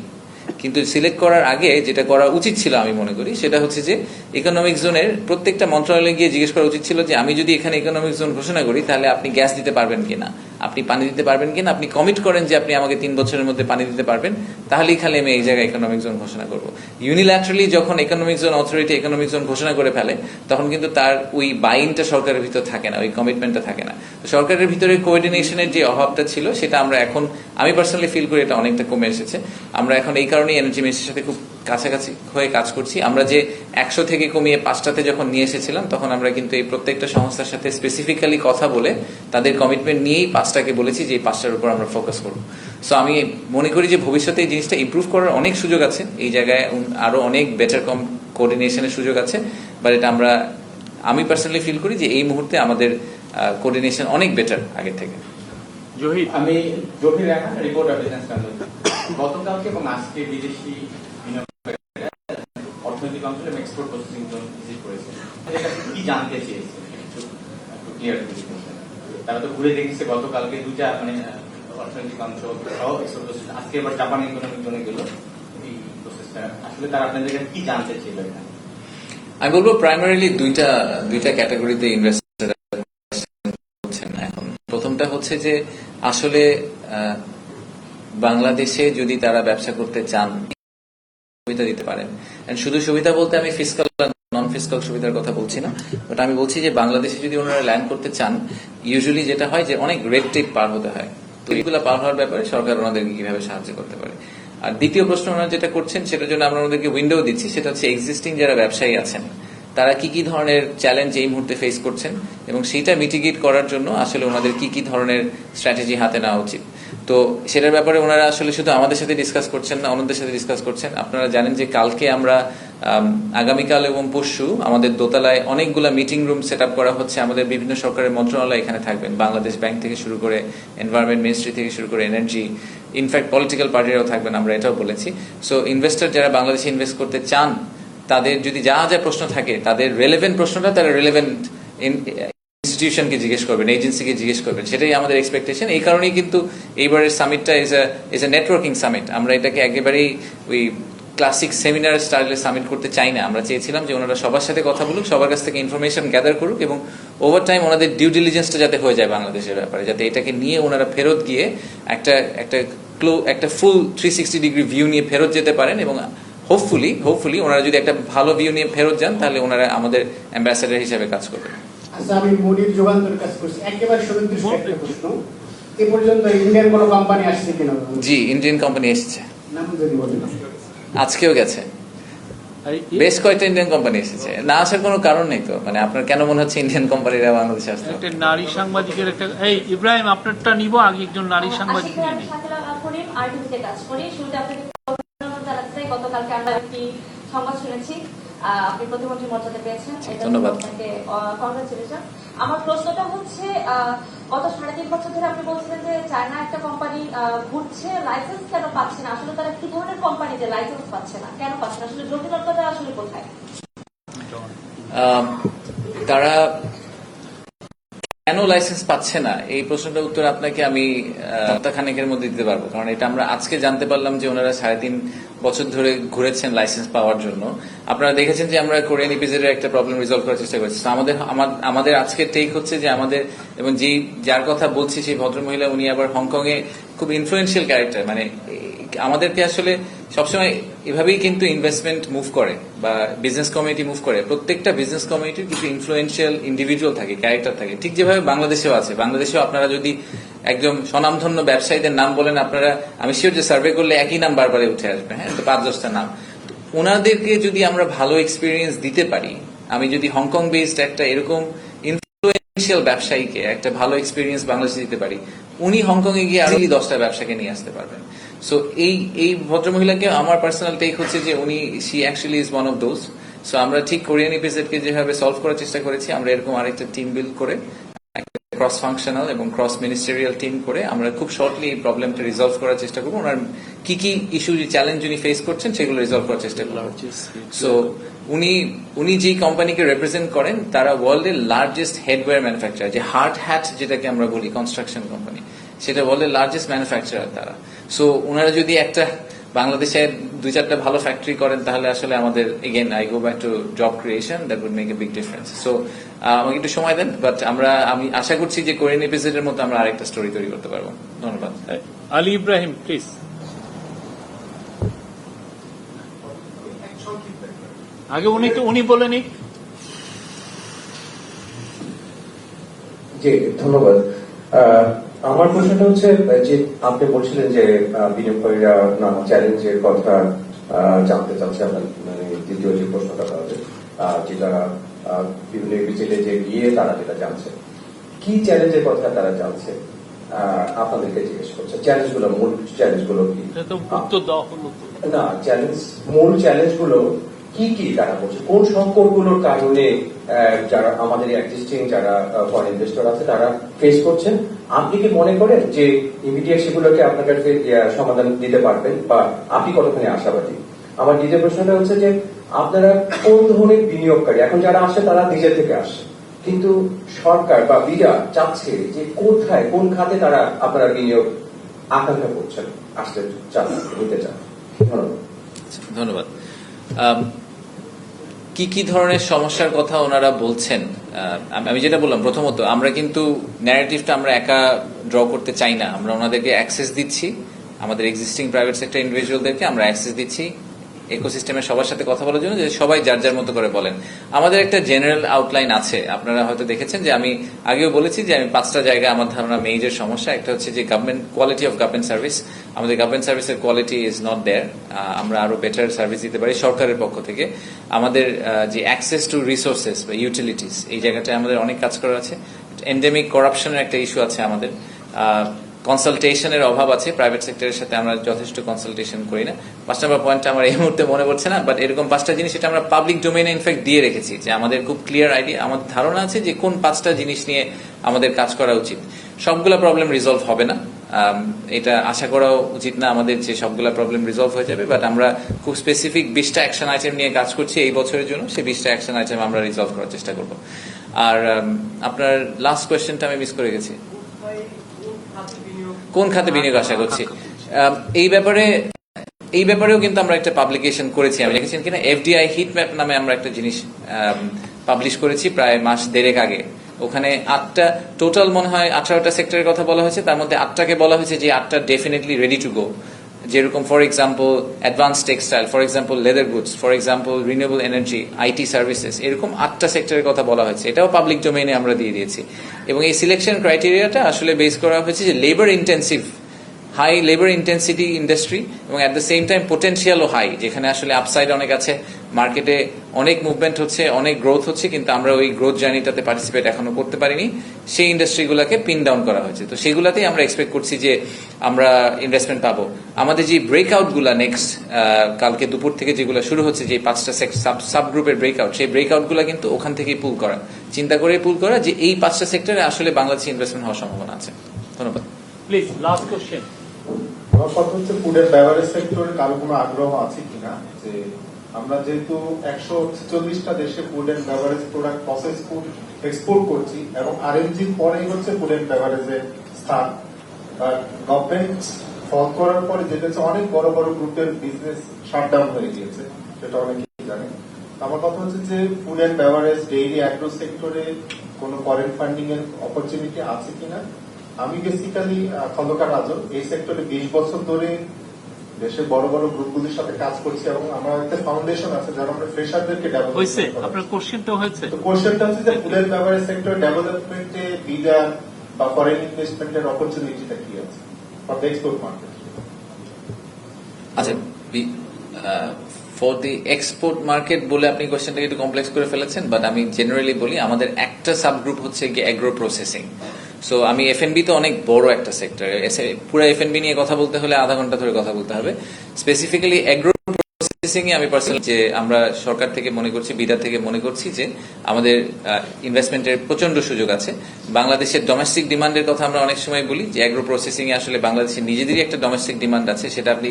কিন্তু সিলেক্ট করার আগে যেটা করা উচিত ছিল আমি মনে করি সেটা হচ্ছে যে ইকোনমিক জোনের প্রত্যেকটা মন্ত্রণালয়ে গিয়ে জিজ্ঞেস করা উচিত ছিল যে আমি যদি এখানে ইকোনমিক জোন ঘোষণা করি তাহলে আপনি গ্যাস দিতে পারবেন কিনা, আপনি পানি দিতে পারবেন কিনা, আপনি কমিট করেন যে আপনি আমাকে 3 বছরের মধ্যে পানি দিতে পারবেন, তাহলেই খালি আমি এই জায়গায় ইকোনমিক জোন ঘোষণা করব। ইউনিল্যাটারালি যখন economic zone authority economic zone ঘোষণা করে ফেলে তখন কিন্তু তার ওই বাইনটা সরকারের ভিতর থাকে না, ওই কমিটমেন্টটা থাকে না। তো সরকারের ভিতরে কোঅর্ডিনেশনের যে অভাবটা ছিল সেটা আমরা এখন, আমি পার্সোনালি ফিল করি এটা অনেকটা কমে এসেছে। আমরা এখন এই কারণেই এনার্জি মিনিস্ট্রির সাথে খুব কাছাকাছি হয়ে কাজ করছি। আমরা যে 100 থেকে কমিয়ে 5টাতে যখন নিয়ে এসেছিলাম তখন আমরা কিন্তু এই প্রত্যেকটা সংস্থার সাথে স্পেসিফিক্যালি কথা বলে তাদের কমিটমেন্ট নিয়েই 5টাকে বলেছি যে এই 5টার উপর আমরা ফোকাস করব। সো আমি মনে করি যে ভবিষ্যতে এই জিনিসটা ইমপ্রুভ করার অনেক সুযোগ আছে, এই জায়গায় আরো অনেক বেটার কোঅর্ডিনেশনের সুযোগ আছে, বাট এটা আমি পার্সোনালি ফিল করি যে এই মুহূর্তে আমাদের কোঅর্ডিনেশন অনেক বেটার আগের থেকে। জহির, আমি Zahir Rehan, reporter business council. গতকালকে এবং আজকে বিদেশি বিনিয়োগকারীরা অর্থনৈতিক অঞ্চল এবং এক্সপোর্ট প্রসেসিং জোন ভিজিট করেছে। এদের কাছে কি জানতে চেয়েছে একটু ক্লিয়ার করে দিতে। তারা তো ঘুরে দেখেছে গতকালকে 2টা মানে অর্থনৈতিক অঞ্চল সহ এক্সপোর্ট প্রসেসিং, আজকে এবার জাপান ইকোনমিক জোনে গেল। এই প্রসেসটা আসলে তারা আপনাদের কাছে কি জানতে চেয়েছিল এখানে? আমি বলবো প্রাইমারিলি দুইটা ক্যাটাগরিতে ইনভেস্টার হচ্ছেন এখন। প্রথমটা হচ্ছে যে আসলে বাংলাদেশে যদি তারা ব্যবসা করতে চান সুবিধা দিতে পারেন। শুধু সুবিধা বলতে আমি ফিসকাল নন ফিসকাল সুবিধার কথা বলছি না, বাট আমি বলছি যে বাংলাদেশে যদি ওনারা ল্যান্ড করতে চান ইউজুয়ালি যেটা হয় যে অনেক রেড টেপ পার হতে হয়, তো এইগুলো পার হওয়ার ব্যাপারে সরকার ওনাদেরকে কিভাবে সাহায্য করতে পারে। আর দ্বিতীয় প্রশ্ন ওনারা যেটা করছেন সেটার জন্য আমরা ওনাদেরকে উইন্ডো দিচ্ছি, সেটা হচ্ছে এক্সিস্টিং যারা ব্যবসায়ী আছেন তারা কি কি ধরনের চ্যালেঞ্জ এই মুহূর্তে ফেস করছেন এবং সেইটা মিটিগেট করার জন্য আসলে ওনাদের কি কি ধরনের স্ট্র্যাটেজি হাতে নেওয়া উচিত। তো সেটার ব্যাপারে ওনারা আসলে শুধু আমাদের সাথে ডিসকাস করছেন না, অন্যদের সাথে ডিসকাস করছেন। আপনারা জানেন যে কালকে আমরা আগামীকাল এবং পরশু আমাদের দোতলায় অনেকগুলা মিটিং রুম সেট আপ করা হচ্ছে। আমাদের বিভিন্ন সরকারের মন্ত্রণালয় এখানে থাকবেন, বাংলাদেশ ব্যাংক থেকে শুরু করে এনভায়রনমেন্ট মিনিস্ট্রি থেকে শুরু করে এনার্জি, ইনফ্যাক্ট পলিটিক্যাল পার্টিরাও থাকবেন, আমরা এটাও বলেছি। সো ইনভেস্টর যারা বাংলাদেশে ইনভেস্ট করতে চান তাদের যদি যা যা প্রশ্ন থাকে তাদের রেলেভেন্ট প্রশ্নটা তারা রেলেভেন্ট ইনস্টিটিউশনকে জিজ্ঞেস করবেন, এজেন্সিকে জিজ্ঞেস করবেন, সেটাই আমাদের এক্সপেকটেশন। এই কারণেই কিন্তু এইবারের সামিটটা ইজ এ নেটওয়ার্কিং সামিট। আমরা এটাকে একেবারেই ওই ক্লাসিক সেমিনার স্টাইলে সামিট করতে চাই না। আমরা চেয়েছিলাম যে ওনারা সবার সাথে কথা বলুক, সবার কাছ থেকে ইনফরমেশন গ্যাদার করুক এবং ওভার টাইম ওনাদের ডিউ ডিলিজেন্সটা যাতে হয়ে যায় বাংলাদেশের ব্যাপারে, যাতে এটাকে নিয়ে ওনারা ফেরত গিয়ে একটা ফুল 360 ডিগ্রি ভিউ নিয়ে ফেরত যেতে পারেন এবং হোপফুলি ওনারা যদি একটা ভালো ভিউ নিয়ে ফেরত যান তাহলে ওনারা আমাদের অ্যাম্বাসেডার হিসেবে কাজ করবেন। আচ্ছা, আমি মনির যুগান্তর কাজ করছি, একেবারে সুনির্দিষ্ট একটা প্রশ্ন, এ পর্যন্ত ইন্ডিয়ান কোনো কোম্পানি আসছে কিনা? জি, ইন্ডিয়ান কোম্পানি এসেছে, নাম যদি বলেন। আজকেও গেছে, বেশ কয়েকটা ইন্ডিয়ান কোম্পানি এসেছে। না আসার কোনো কারণ নেই তো, মানে আপনার কেন মনে হচ্ছে ইন্ডিয়ান কোম্পানিরা বাংলাদেশে আসছে? একটা নারী সাংবাদিকের একটা, এই ইব্রাহিম আপনারটা নিব, আগে একজন নারী সাংবাদিক নিয়ে নিই। কাজ করি। শুরুতে আপনাকে ধন্যবাদ জানাচ্ছি। গতকালকে আমরা একটি সংবাদ শুনেছি, আপনি প্রতিমন্ত্রী মর্যাদা পেয়েছেন, ধন্যবাদ। কংগ্রেচুলেশন। আমার প্রশ্নটা হচ্ছে, গত 3.5 বছর ধরে আপনি বলছিলেন যে চায়না একটা কোম্পানি ঘুরছে, লাইসেন্স কেন পাচ্ছে না? আসলে তারা কি ধরনের কোম্পানি যে লাইসেন্স পাচ্ছে না, কেন পাচ্ছে না? আসলে জটিলতাটা আসলে কোথায়? তারা কেন লাইসেন্স পাচ্ছে না এই প্রশ্নটার উত্তর আপনাকে আমি সপ্তাহখানেকের মধ্যে দিতে পারবো, কারণ এটা আমরা আজকে জানতে পারলাম যে ওনারা 3.5 বছর ধরে ঘুরেছেন লাইসেন্স পাওয়ার জন্য। আপনারা দেখেছেন যে আমরা কোরিয়ান ইপিজেডের একটা প্রবলেম রিজলভ করার চেষ্টা করেছি। আমাদের আজকের টেক হচ্ছে যে আমাদের, এবং যার কথা বলছি সেই ভদ্রমহিলা উনি আবার হংকং এ খুব ইনফ্লুয়েন্সিয়াল ক্যারেক্টার, মানে আমাদেরকে আসলে সবসময় এভাবেই কিন্তু ইনভেস্টমেন্ট মুভ করে বা বিজনেস কমিউনিটি মুভ করে। প্রত্যেকটা বিজনেস কমিউনিটির কিছু ইনফ্লুয়েন্সিয়াল ইন্ডিভিজুয়াল থাকে, ক্যারেক্টার থাকে, ঠিক যেভাবে বাংলাদেশেও আছে। বাংলাদেশেও আপনারা যদি একদম স্বনামধন্য ব্যবসায়ীদের নাম বলেন, আপনারা আমি শিওর যে সার্ভে করলে একই নাম বারবারে উঠে আসবে, হ্যাঁ, তো 5-10টা নাম। ওনাদেরকে যদি আমরা ভালো এক্সপিরিয়েন্স দিতে পারি, আমি যদি হংকং বেসড একটা এরকম ইনফ্লুয়েন্সিয়াল ব্যবসায়ীকে একটা ভালো এক্সপিরিয়েন্স বাংলাদেশে দিতে পারি, উনি হংকং এ গিয়ে আরো 10টা ব্যবসাকে নিয়ে আসতে পারবেন। সো এই ভদ্রমহিলাকে আমার পার্সোনাল টেক হচ্ছে যে উনি she actually is one of those. So আমরা ঠিক কোরিয়ান ইপিজেডকে যেভাবে সলভ করার চেষ্টা করেছি, আমরা এরকম আরেকটা টিম বিল্ড করে ক্রস ফাংশনাল এবং ক্রস মিনিস্টেরিয়াল টিম করে আমরা খুব শর্টলি এই প্রবলেমটা রিজলভ করার চেষ্টা করবো। ওনার কি কি ইস্যু, চ্যালেঞ্জ উনি ফেস করছেন সেগুলো রিজলভ করার চেষ্টা করবো। সো উনি যে কোম্পানিকে রিপ্রেজেন্ট করেন তারা ওয়ার্ল্ডের লার্জেস্ট হেডওয়্যার ম্যানুফ্যাকচারার, যে হার্ড হ্যাট যেটাকে আমরা বলি কনস্ট্রাকশন কোম্পানি, সেটা ওয়ার্ল্ডের লার্জেস্ট ম্যানুফ্যাকচারার তারা। সো ওনারা যদি একটা বাংলাদেশে 2-4টা ভালো ফ্যাক্টরি করেন তাহলে আসলে আমাদের again I go back to job creation, that would make a big difference. So আমাকে একটু সময় দেন, বাট আমি আশা করছি যে কোরিয়ান এপিসোডের মতো আমরা আরেকটা স্টোরি তৈরি করতে পারবো। ধন্যবাদ। আলী ইব্রাহিম প্লিজ। আগে উনি বলে নিক। জি ধন্যবাদ। আমার প্রশ্নটা হচ্ছে যে আপনি বলছিলেন যে বিনিয়োগকারীরা নানা চ্যালেঞ্জের কথা জানতে চাচ্ছে, আপনার মানে দ্বিতীয় যে প্রশ্নটা হবে যেটা বিভিন্ন বিজেপি যে গিয়ে তারা যেটা জানছে, কি চ্যালেঞ্জের কথা তারা জানছে আপনাদেরকে জিজ্ঞেস করছে, চ্যালেঞ্জগুলো, মূল চ্যালেঞ্জগুলো কি? উত্তর দেওয়া হলো না, মূল চ্যালেঞ্জগুলো কি কি তারা বলছে, কোন সংকটগুলোর কারণে যারা আমাদের এক্সিস্টিং যারা ফরেন ইনভেস্টর আছে তারা ফেস করছেন? আপনি কি মনে করেন যে ইমিডিয়েট সেগুলোকে আপনার কাছে সমাধান দিতে পারবেন, বা আপনি কতখানি আশাবাদী? আমার দ্বিতীয় প্রশ্নটা হচ্ছে যে আপনারা কোন ধরনের বিনিয়োগকারী, এখন যারা আসে তারা নিজের থেকে আসে, কিন্তু সরকার বা বিরা চাচ্ছে যে কোথায় কোন খাতে তারা আপনারা বিনিয়োগ আকাঙ্ক্ষা করছেন, আসতে চান, নিতে চান? ধন্যবাদ। কি কি ধরনের সমস্যার কথা ওনারা বলছেন? আমি যেটা বললাম, প্রথমত আমরা কিন্তু ন্যারেটিভটা আমরা একা ড্র করতে চাই না। আমরা ওনাদেরকে অ্যাক্সেস দিচ্ছি, আমাদের এক্সিস্টিং প্রাইভেট সেক্টর ইন্ডিভিজুয়ালদেরকে আমরা অ্যাক্সেস দিচ্ছি ইকোসিস্টেমের সবার সাথে কথা বলার জন্য, যে সবাই যার যার মতো করে বলেন। আমাদের একটা জেনারেল আউটলাইন আছে, আপনারা হয়তো দেখেছেন যে আমি আগেও বলেছি যে আমি 5টা জায়গায় আমার ধারণা মেজর সমস্যা। একটা হচ্ছে যে government quality of government service, আমাদের গভর্নমেন্ট সার্ভিসের কোয়ালিটি ইজ নট দেয়ার, আমরা আরো বেটার সার্ভিস দিতে পারি সরকারের পক্ষ থেকে। আমাদের যে অ্যাক্সেস টু রিসোর্সেস বা ইউটিলিটিস, এই জায়গাটায় আমাদের অনেক কাজ করা আছে। এন্ডেমিক করাপশনের একটা ইস্যু আছে আমাদের। কনসালটেশনের অভাব আছে, প্রাইভেট সেক্টরের সাথে আমরা যথেষ্ট কনসালটেশন করি না। 5 নম্বর পয়েন্টটা আমার এই মুহূর্তে মনে পড়ছে না, বাট এরকম 5টা জিনিস এটা আমরা পাবলিক ডোমেইনে ইনফ্যাক্ট দিয়ে রেখেছি, যে আমাদের খুব ক্লিয়ার আইডিয়া, আমাদের ধারণা আছে যে কোন 5টা জিনিস নিয়ে আমাদের কাজ করা উচিত। সবগুলা প্রবলেম রিজলভ হবে না, এটা আশা করাও উচিত না আমাদের যে সবগুলা প্রবলেম রিজলভ হয়ে যাবে, বাট আমরা খুব স্পেসিফিক 20টা অ্যাকশন আইটেম নিয়ে কাজ করছি এই বছরের জন্য। সেই 20টা অ্যাকশন আইটেম আমরা রিজলভ করার চেষ্টা করব। আর আপনার লাস্ট কোয়েশ্চেনটা আমি মিস করে গেছি, কোন খাতে বিনিয়োগ আশা করছি। এই ব্যাপারেও কিন্তু আমরা একটা পাবলিকেশন করেছি, আমি দেখেছেন কিনা, এফডিআই হিট ম্যাপ নামে আমরা একটা জিনিস পাবলিশ করেছি প্রায় মাস দেড়েক আগে। ওখানে 8টা টোটাল মনে হয় 18টা সেক্টরের কথা বলা হয়েছে, তার মধ্যে 8টাকে বলা হয়েছে যে 8টা ডেফিনেটলি রেডি টু গো। যেরকম for example advance textile, for example leather goods, for example renewable energy, IT services, এরকম 8টা সেক্টরের কথা বলা হয়েছে। এটাও পাবলিক ডোমেইনে আমরা দিয়ে দিয়েছি। এবং এই সিলেকশন ক্রাইটেরিয়াটা আসলে বেস করা হয়েছে যে labour intensive, high labour intensity industry, এবং অ্যাট দ্য সেম টাইম পোটেনশিয়ালও হাই, যেখানে আসলে আপসাইড অনেক আছে, মার্কেটে অনেক মুভমেন্ট হচ্ছে, অনেক গ্রোথ হচ্ছে, কিন্তু আমরা ওই গ্রোথ জার্নিটাতে পার্টিসিপেট এখনো করতে পারিনি। সেই ইন্ডাস্ট্রিগুলোকে পিন ডাউন করা হয়েছে। তো সেগুলাতেই আমরা এক্সপেক্ট করছি যে আমরা ইনভেস্টমেন্ট পাবো। আমাদের যে ব্রেকআউটগুলো নেক্সট কালকে দুপুর থেকে যেগুলো শুরু হচ্ছে, যে 5টা সাব গ্রুপের ব্রেকআউট, সেই ব্রেকআউটগুলো কিন্তু ওখান থেকেই পুল করা, চিন্তা করে পুল করা যে এই 5টা সেক্টরে আসলে বাংলাদেশে ইনভেস্টমেন্ট হওয়ার সম্ভাবনা আছে। ধন্যবাদ। Please last question. আমার কথা হচ্ছে ফুড এন্ড বেভারেজ সেক্টরে কারো কোনো আগ্রহ আছে কিনা, যে আমরা যেহেতু 146টা দেশে food and beverage product process food export করছি, এবং আরএনজির পরেই হচ্ছে ফুড এন্ড বেভারেজের স্থান। গভর্নমেন্ট ফল করার পরে যেটা হচ্ছে অনেক বড় বড় গ্রুপের বিজনেস শাটডাউন হয়ে গিয়েছে, সেটা অনেকেই জানেন। আমার কথা হচ্ছে যে food and beverage, dairy, agro সেক্টরে কোনো ফরেন ফান্ডিং এর অপরচুনিটি আছে কিনা। আমি বেসিক্যালি খন্দকার রাজন, এই সেক্টরে 20 বছর ধরে দেশের বড় বড় গ্রুপগুলির সাথে কাজ করছি, এবং আমার একটা ফাউন্ডেশন আছে যারা আমরা ফ্রেশারদেরকে ডেভেলপ হয়েছে। আপনার কোশ্চেনটা হয়েছে, তো কোশ্চেনটা হচ্ছে যে ফুড এন্ড বেভারেজ সেক্টর ডেভেলপমেন্টে বিডার বা ফরেন ইনভেস্টমেন্টের অপরচুনিটিটা কি আছে ফর দ্য এক্সপোর্ট মার্কেট? আচ্ছা, ফর দি এক্সপোর্ট মার্কেট বলে আপনি কোয়েশ্চেনটাকে একটু কমপ্লেক্স করে ফেলেছেন, বাট আমি জেনারেলি বলি আমাদের একটা সাবগ্রুপ হচ্ছে গিয়ে অ্যাগ্রো প্রসেসিং। সো আমি এফএনবি তো অনেক বড় একটা সেক্টর, পুরো এফএনবি নিয়ে কথা বলতে হলে আধা ঘন্টা ধরে কথা বলতে হবে। স্পেসিফিক্যালি অ্যাগ্রো প্রসেসিং প্রসেসিং এ আমি পার্সোনালি যে আমরা সরকার থেকে মনে করছি, বিডা থেকে মনে করছি যে আমাদের ইনভেস্টমেন্টের প্রচন্ড সুযোগ আছে। বাংলাদেশের ডোমেস্টিক ডিমান্ডের কথা আমরা অনেক সময় বলি যে অ্যাগ্রো প্রসেসিং এ আসলে বাংলাদেশের নিজেদেরই একটা ডোমেস্টিক ডিমান্ড আছে, সেটা আপনি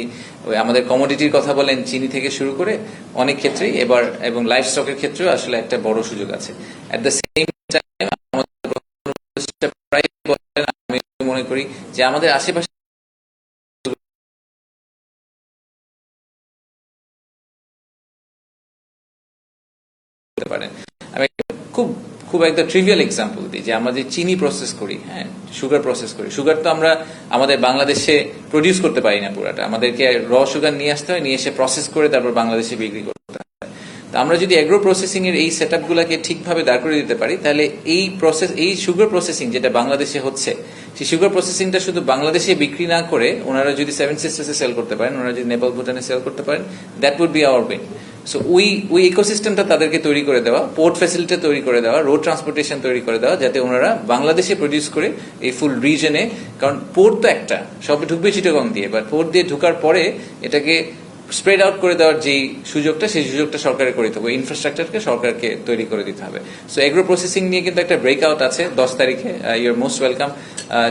আমাদের কমোডিটির কথা বলেন, চিনি থেকে শুরু করে অনেক ক্ষেত্রেই এবার, এবং লাইফ স্টকের ক্ষেত্রেও আসলে একটা বড় সুযোগ আছে। এট দ্য সেম টাইম আমি মনে করি যে আমাদের আশেপাশে পারেন। আমি খুব একটা ট্রিভিয়াল এক্সাম্পল দিই যে আমরা যে চিনি প্রসেস করি, হ্যাঁ, সুগার প্রসেস করি, সুগার তো আমরা আমাদের বাংলাদেশে প্রডিউস করতে পারি না পুরাটা, আমাদেরকে র সুগার নিয়ে আসতে হয়, নিয়ে এসে প্রসেস করে তারপর বাংলাদেশে বিক্রি করতে হয়। তো আমরা যদি অ্যাগ্রো প্রসেসিং এর এই সেট আপগুলোকে ঠিকভাবে দাঁড় করে দিতে পারি, তাহলে এই সুগার প্রসেসিং যেটা বাংলাদেশে হচ্ছে, সেই সুগার প্রসেসিংটা শুধু বাংলাদেশে বিক্রি না করে ওনারা যদি সেভেন সিস্টার্সে সেল করতে পারেন, ওনারা যদি নেপাল ভুটানে সেল করতে পারেন, that would be our win. So ওই ইকোসিস্টেমটা তাদেরকে তৈরি করে দেওয়া, পোর্ট ফ্যাসিলিটি তৈরি করে দেওয়া, রোড ট্রান্সপোর্টেশন তৈরি করে দেওয়া, যাতে ওনারা বাংলাদেশে প্রডিউস করে এই ফুল রিজনে, কারণ পোর্ট তো একটা, সব ঢুকবে চিটাগং দিয়ে, বাট পোর্ট দিয়ে ঢুকার পরে এটাকে স্প্রেড আউট করে দেওয়ার যেই সুযোগটা, সেই সুযোগটা সরকারের করে দিতে হবে, ইনফ্রাস্ট্রাকচারকে সরকারকে তৈরি করে দিতে হবে। সো এগ্রো প্রসেসিং নিয়ে কিন্তু একটা ব্রেকআউট আছে 10 তারিখে, you are most welcome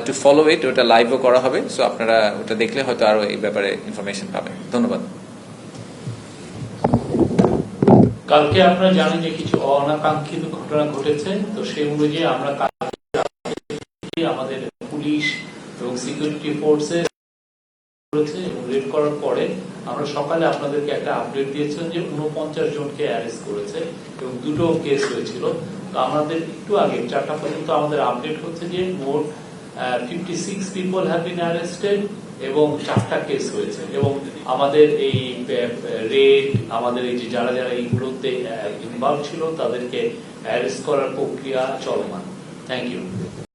to follow it. ওটা লাইভও করা হবে, সো আপনারা ওটা দেখলে হয়তো আরো এই ব্যাপারে ইনফরমেশন পাবেন। ধন্যবাদ। কালকে আপনারা জানেন যে কিছু অনাকাঙ্ক্ষিত ঘটনা ঘটেছে, তো সেই অনুযায়ী আমরা কালকে আমাদের পুলিশ এবং সিকিউরিটি ফোর্সে করেছে, এবং রেড করার পরে আমরা সকালে আপনাদেরকে একটা আপডেট দিয়েছিলাম যে 49 জনকে অ্যারেস্ট করেছে এবং 2টো কেস হয়েছিল। তো আমাদের একটু আগে 4টা পর্যন্ত আমাদের আপডেট হচ্ছে যে মোট 56 পিপল হ্যাভ বিন অ্যারেস্টেড এবং 4টা কেস হয়েছে, এবং আমাদের এই রেড, আমাদের এই যে যারা যারা এইগুলোতে ইনভলভ ছিল তাদেরকে অ্যারেস্ট করার প্রক্রিয়া চলমান। Thank you.